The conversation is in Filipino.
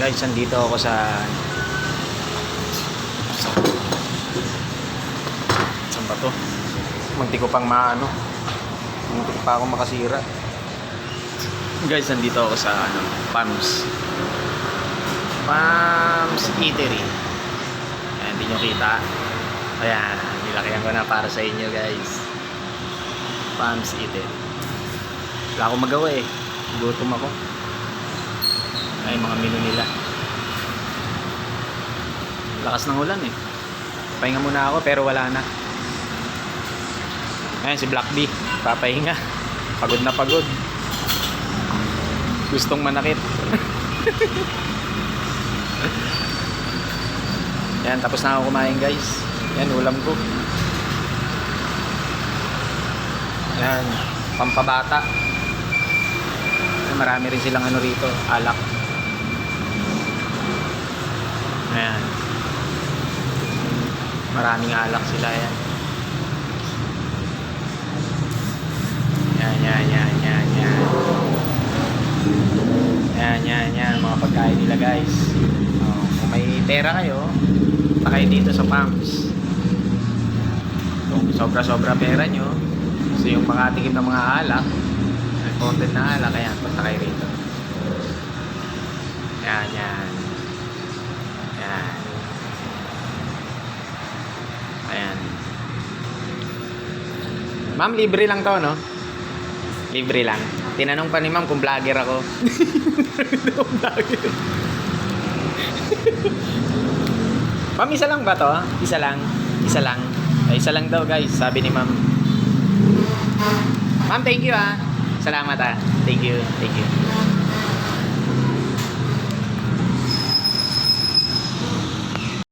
Guys, andito ako sa saan ba to? Munti ko pang maano. Munti ko pa ako makasira. Guys, andito ako sa Palms Eatery. Ayan, hindi nyo kita. Ayan, nilakihan ko na para sa inyo, guys. Palms Eatery. Wala akong magawa eh. Gutom ako. Ay, mga menu nila. Lakas ng ulan eh. Pahinga muna ako pero wala na. Ayan si Black B, papahinga. Pagod na pagod. Gustong manakit. Yan, tapos na ako kumain, guys. Yan, ulam ko. Yan, pampabata. Yan, marami rin silang ano rito, alak. Ayan. Maraming alak sila yan. Yan. Mga pagkain nila, guys. Oh, kung may pera kayo, punta kayo dito sa Palms. Kung sobra-sobra pera nyo, gusto yung makatikim ng mga alak, may content na alak, kaya punta kayo rito. Yan. Ayan. Ma'am, libre lang to, no? Libre lang. Tinanong pa ni ma'am kung vlogger ako. Vlogger. Ma'am, isa lang ba to? Isa lang. Ay, isa lang daw, guys. Sabi ni ma'am. Ma'am, thank you ah. Salamat ah. Thank you.